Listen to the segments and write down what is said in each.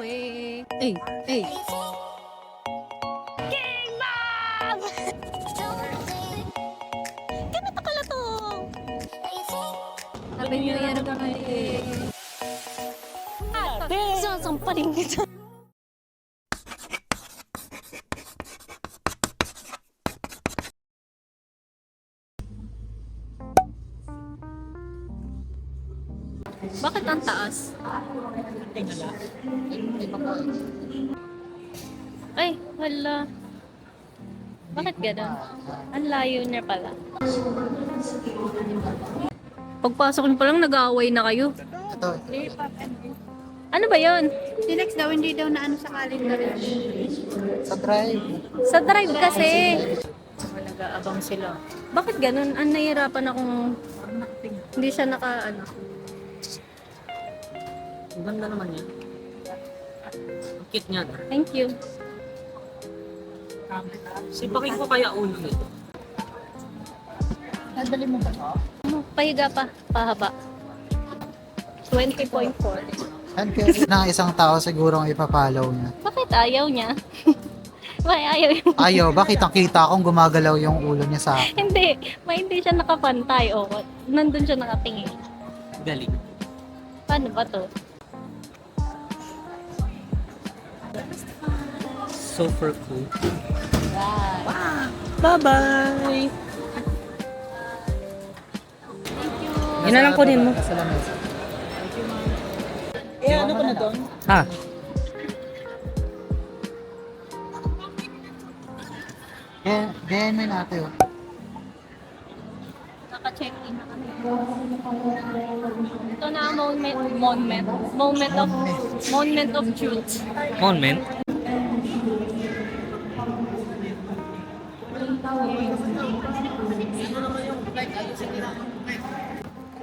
away. Hey, hey. King Mom! Ganito pala to. Happy New Year, everybody. Sasampaling kita. Bakit ang taas? Ay, wala. Bakit gano'n? Ang layo niya pala. Pagpasok niyo pa lang, nag-aaway na kayo. Ito. Ano ba yon? Si Lex daw, hindi daw na ano sa calendar. Sa drive. Sa drive kasi. Nag-aabang sila. Bakit ganun? Ang nahihirapan akong hindi siya naka-ano. Ang ganda naman yan. Ang cute niya. Thank you. Sipakin ko kaya ulo nito. Nadali mo ba ito? Pahiga pa. Pahaba. 20.4. Yan kasi ng isang tao siguro ang ipapalaw niya. Bakit ayaw niya? Bakit ayaw yung... Ayaw, bakit ang kita kong gumagalaw yung ulo niya sa akin? Hindi. Hindi siya nakapantay. O, nandun siya nakatingin. Galing. Paano ba to? Super cool. Wow. Bye-bye! Thank you. Yun na lang kunin mo. Sa lamesa. Eh, ano ko na doon? Ha? Ganyan mo yun ate oh. Naka-check-in na kami. Ito na ang moment of truth. Monument?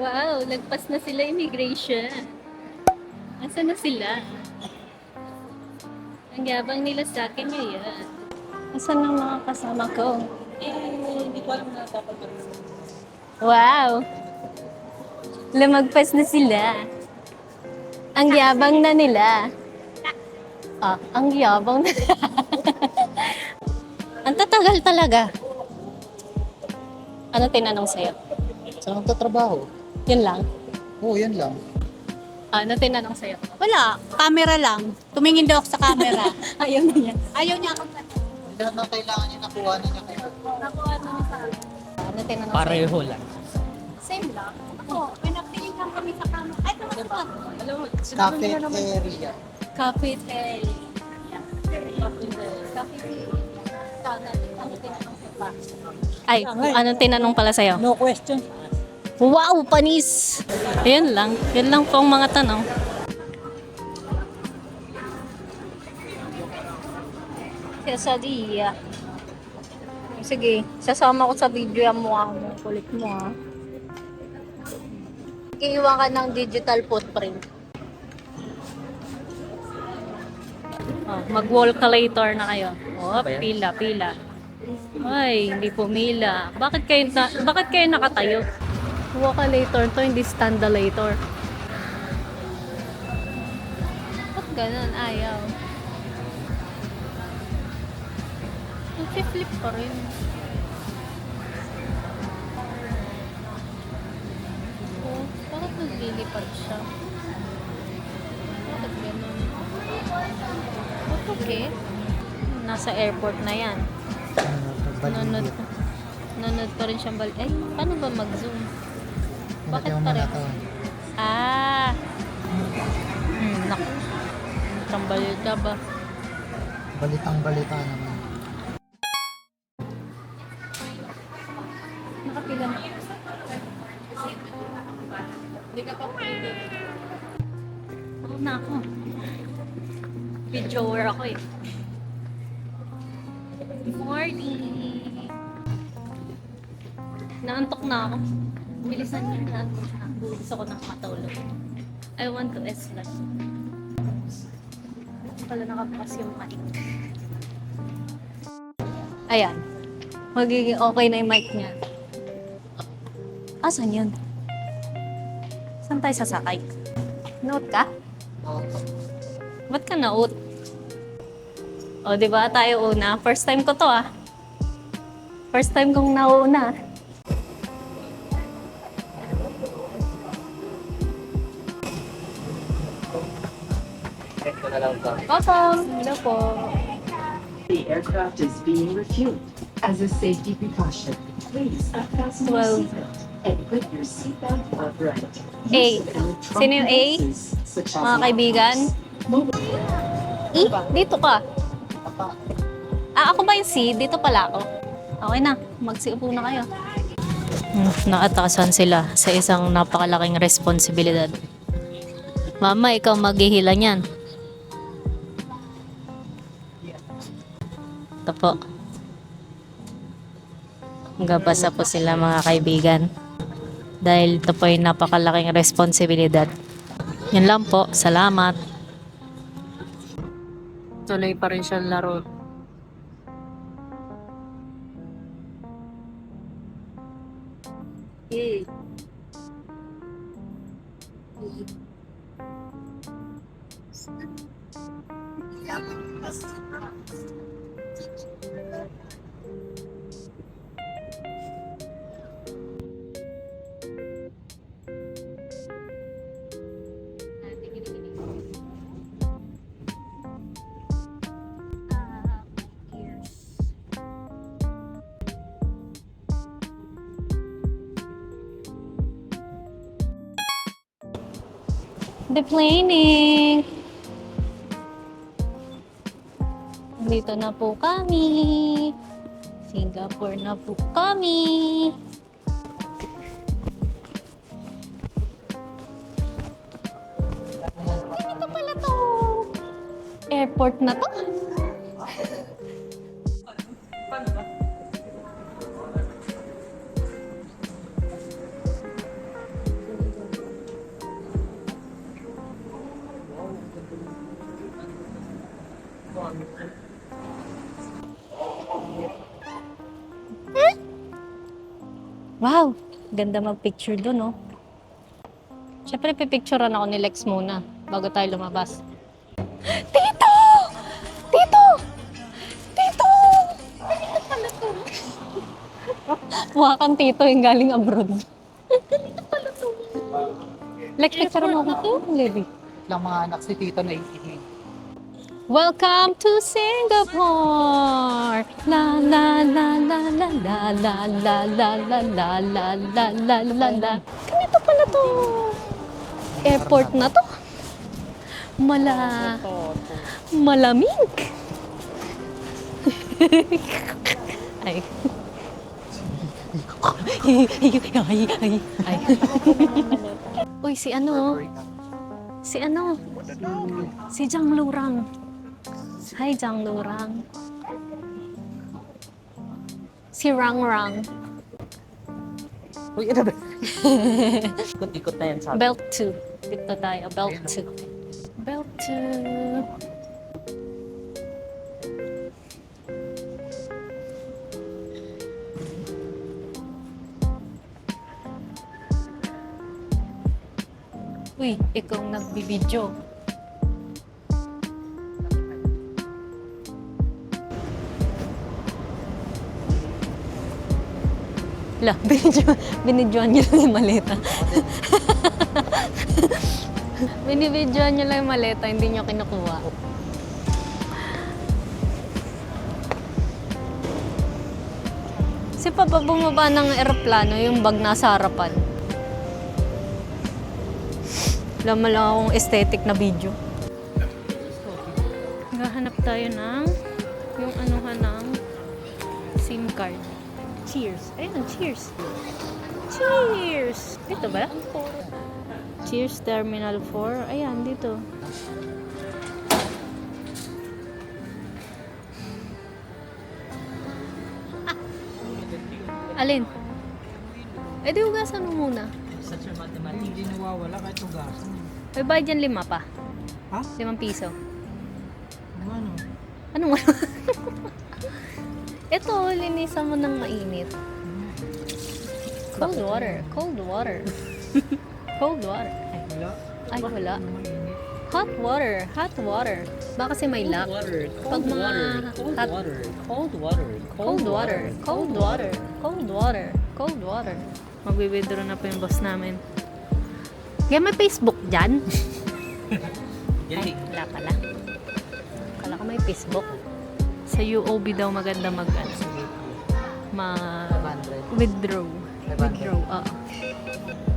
Wow, lagpas na sila immigration. Nasaan na sila? Ang yabang nila sa akin ngayon. Nasaan ang mga kasama ko? Hindi ko alam na dapat Wow! Lumagpas na sila. Ang yabang na nila. Ang yabang na Ang tatagal talaga. Ano tinanong sa'yo? Saan magtatrabaho? Yun lang. Oo, yan lang. Ano tinanong sa'yo? Wala, camera lang. Tumingin daw ako sa camera. Ayaw na niya. Ayaw niya akong Lahat ng kailangan niya nakuha na niya kayo. Nakuha na niya sa akin. Ano tinanong sa'yo? Pareho lang. same lang. Ako, pinagtingin lang kami sa camera. Ay, naman ba? Alam mo, Cafeteria. Cafeteria. Ay, anong tinanong pala sa'yo? no question. Wow, panis! Ayun lang. Yan lang po ang mga tanong. Quesadilla. Sige, sasama ko sa video yung mukha mo. Kulit mo ha. Iiwan ka ng digital footprint. Mag-wall calculator na kayo. Oh, pila, pila. Ay, hindi pumila. Bakit kayo nakatayo? Walkalator to, hindi standalator. Ba't ganun? Ayaw. Nag-flip pa rin. Oh, bakit naglilipad siya? Bakit ganun? Okay. Nasa airport na yan. Nanood pa rin siyang balik. Ay, paano ba mag-zoom? Bakit pa rin? Naku. Tambalil ka ba? Balitang-balita naman. Nakapila na. Hindi ka pa pwede. Oo na ako. Videoer ako eh. Morning! Naantok na ako. Bilisan niyo na. Gusto ko nang matulog. I want to sleep. Pala nakabukas yung mic. Ayan. Magiging okay na yung mic niya. Asan yun? Saan tayo sasakay? Note ka? Oo. Ba't ka na-out? O, di ba? Tayo una. First time ko to ah. First time kong nauna. Welcome! Hello po. The aircraft is being refueled. As a safety precaution, please unfasten your 12. seatbelt and put your seatbelt upright. A. Use of electronic Sino yung A? devices such as Mga kaibigan? mobile Dito ka. Ako ba yung C? Dito pala ako. Okay na. Magsiupo na kayo. Naatasan sila sa isang napakalaking responsibilidad. Mama, ikaw maghihila niyan. Ito po. Gabasa po sila mga kaibigan. Dahil ito po yung napakalaking responsibilidad. Yan lang po. Salamat. Tuloy pa rin siya laro. Deplaning! Dito na po kami. Singapore na po kami. Dito pala to. Airport na to. Wow! Ganda mag-picture doon, oh. Siyempre, pipicturean ako ni Lex muna bago tayo lumabas. Tito! Tito! Tito! Tito pala to. Mukha kang tito yung galing abroad. Tito pala to. Lex, picture mo ako to, Levi. Lang mga anak si Tito na iihi. Welcome to Singapore! La la la la la la la la la la la la la la la la. Ganito pala to. Airport na to. Malamig. Ay. Ay. Uy, si ano? Si ano? Si Jang Lurang. Hi, Jang Lurang. Si Rang Rang. Uy, ano ba? Ikot-ikot na yan sa atin. Belt 2. Dito tayo. Belt 2. Belt 2. Uy, ikaw nagbibidyo. La, binidyoan niyo lang yung maleta. Binibidyoan niyo lang yung maleta, hindi niyo kinukuha. Si Papa bumaba ng eroplano, yung bag nasa harapan. Laman lang akong aesthetic na video. Naghahanap tayo ng yung anuhan ng SIM card. Cheers. Ayun, cheers. Cheers! Dito ba? Cheers Terminal 4. Ayan, dito. Alin? Eh, di hugasan mo muna. Hindi nawawala kahit tugasan. May bayad yan 5 pa. Ha? 5 piso. Ano? Anong ano? Ito, linisan mo ng mainit. Cold water. Cold water. Cold water. Ay, Wala. ay wala. Mainit. Hot water. Hot water. Baka kasi may lock. Water. Pag mga hot- Cold water. Cold water. Cold water. Cold water. Cold water. Magwi-withdraw na po yung boss namin. Kaya may Facebook dyan? Ay, wala pala. Kala ko may Facebook. Sa UOB daw maganda withdraw. Withdraw, oo.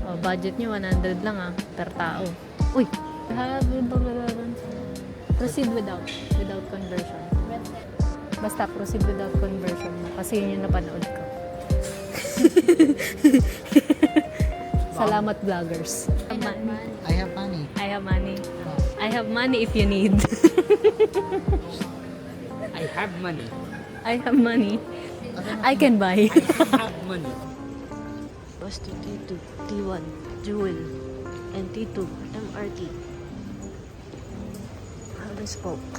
Oh, budget nyo 100 lang per tao. Uy! Proceed without conversion. Basta proceed without conversion kasi yun yung napanood ko. Salamat vloggers. I have money. I have money. I have money if you need. I have money. I have money. I can buy. I have money. Bus to T2, T1, Jewel, and T2, MRT. Haven't spoke.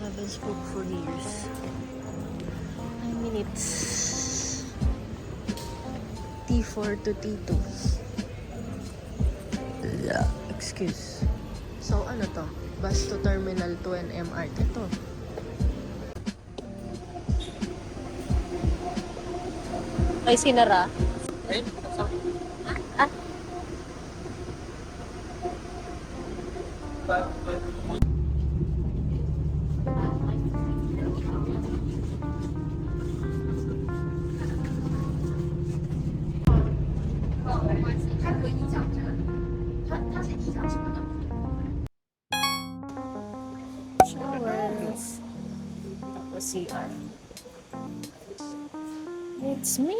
Haven't spoke for years. 9 minutes. T4 to T2. Excuse. So, ano to? Bus to Terminal 2 and MRT to. Ay, sinara. Showers. Tapos CR. It's me.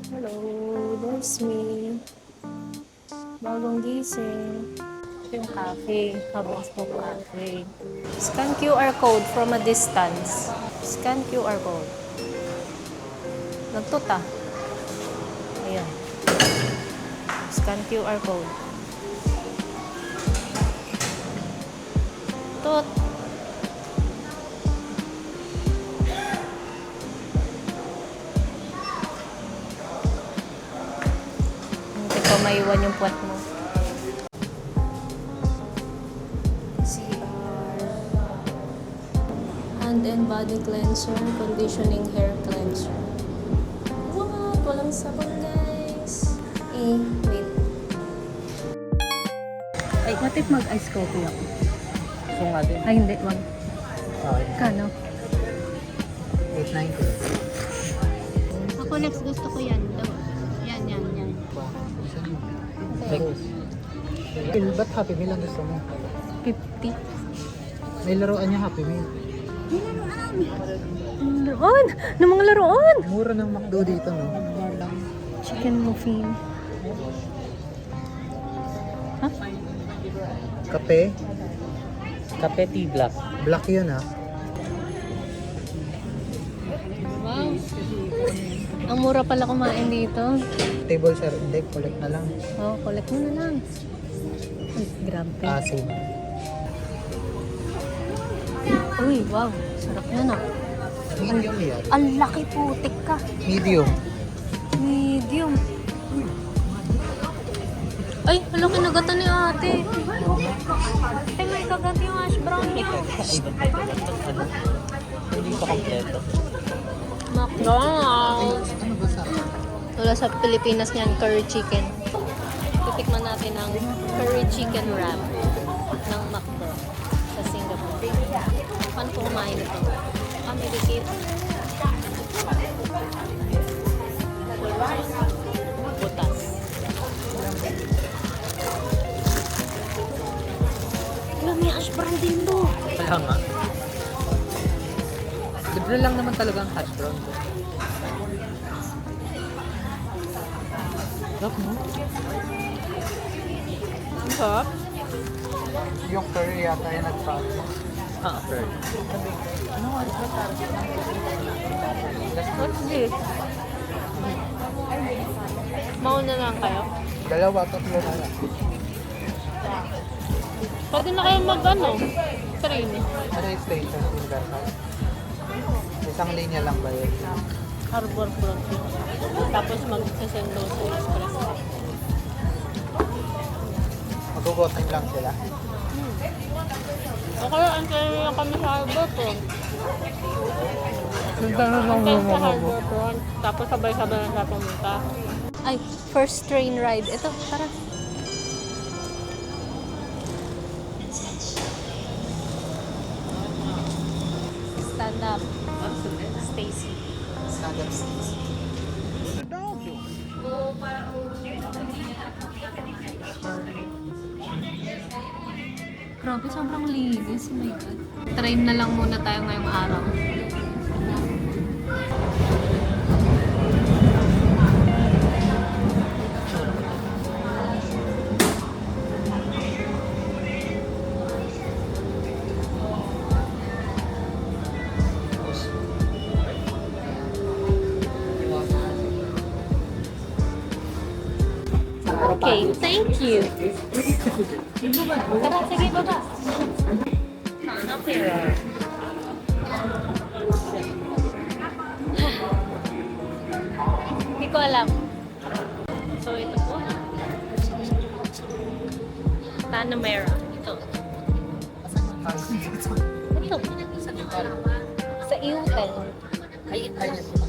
Hello, there's me. Bagong gising. Ito yung cafe. Habang smoke cafe. Scan QR code from a distance. Scan QR code. Nagtuta. Ayan. Scan QR code. Tut. Hindi ko maiwan yung puwat mo. CR. Hand and body cleanser, conditioning hair cleanser. What? Walang sabon, guys. Wait. Ay, what if mag-ice coffee ako? So nga din. Ay, hindi. Wag. Okay. Kano? 890. Ako next gusto ko yan. Yan. Ba't Happy Meal ang gusto mo? 50. May laruan niya Happy Meal. Laruan! Ng mga laruan! Mura ng McDo dito, no? Chicken muffin. Ha? Kape. Kape tea black. Black yun, ha? Wow. Ang mura pala kumain dito. Table sir, hindi. Collect na lang. Oh, collect mo na lang. Ay, grabe. Asin. Uy, wow. Sarap yan Medium yan. Ang laki putik ka. Medium. Medium. Ay, hala, kinagatan ni ate. Ay, may kagat yung hash brown niya. Hindi pa kompleto. McDonald's. Ano ba sa? Wala sa Pilipinas niyan, curry chicken. Titikman natin ang curry chicken wrap ng McDo sa Singapore. Paano po kumain ito? Amerikit. Butas. Wala, may ash brown din do. Kaya nga. Libre lang naman talaga ang hash brown. Look mo. Ang sarap. Yung curry yata yung nagpaso. Ah, after. What's this? Mauna lang kayo? Dalawa, tatlo na lang. Pwede na kayo mag-ano? Train. Ano yung station? Universal? Isang linya lang ba yun? Harbor Front. Tapos mag-sesendo sa Express. Go time lang sila. O kaya antayin lang kami sa harbor front. Nagtanong Antayin sa harbor front. Tapos sabay-sabay lang sa pumunta. Ay, first train ride. Ito, tara. Stand up. Stacy. Stand up seats. Grabe, sobrang linis. Oh my God. Train na lang muna tayo ngayong araw. Okay, thank you. Tara, sige, baba. Okay. Hindi ko alam. So, ito po. Tanamera. Ito. Ito. Sa EU10.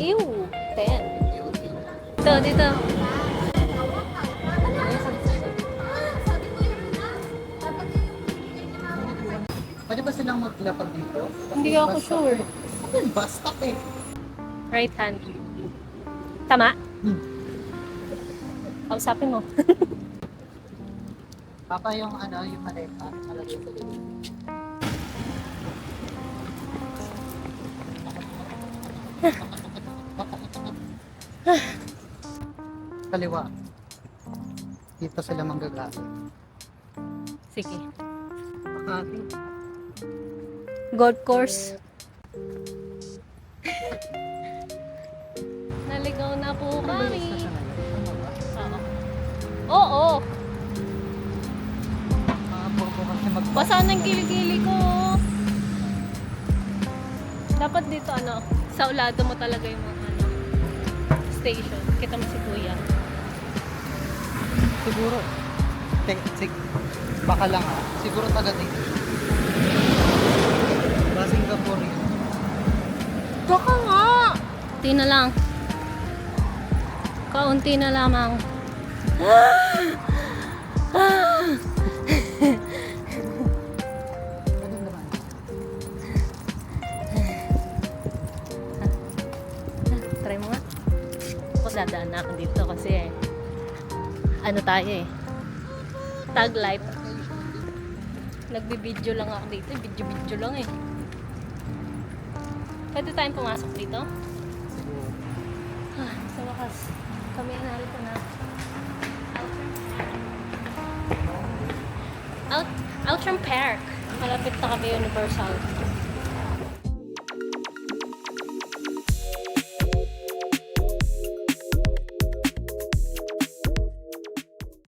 EU10. Ito, dito. Pwede ba silang maglapag dito? Hindi ako sure. Ayun, bus stop eh. Right hand. Tama? Kausapin mo. Papa yung ano, yung maleta. Malagay sa likod. Kaliwa. Dito sila manggagamit. Sige. Makati. Golf course. Naligaw na po kami. Oo. Oo. Makapurpo kasi mag- Basa ng kilikili ko. Dapat dito ano, sa ulado mo talaga yung mga ano, station. Kita mo si Kuya. Siguro. Baka lang ah. Siguro taga dito. Ba Singapore yun. Baka nga. Kaunti na lang. Kaunti na lamang. Ano naman? Try mo nga. Ako dadaan na ako dito kasi ano tayo eh. Tag life. Nagbibideo lang ako dito. Video lang eh. Pwede tayong pumasok dito? Siguro. Sa wakas, kami narito na. Outram Park. Malapit na kami Universal.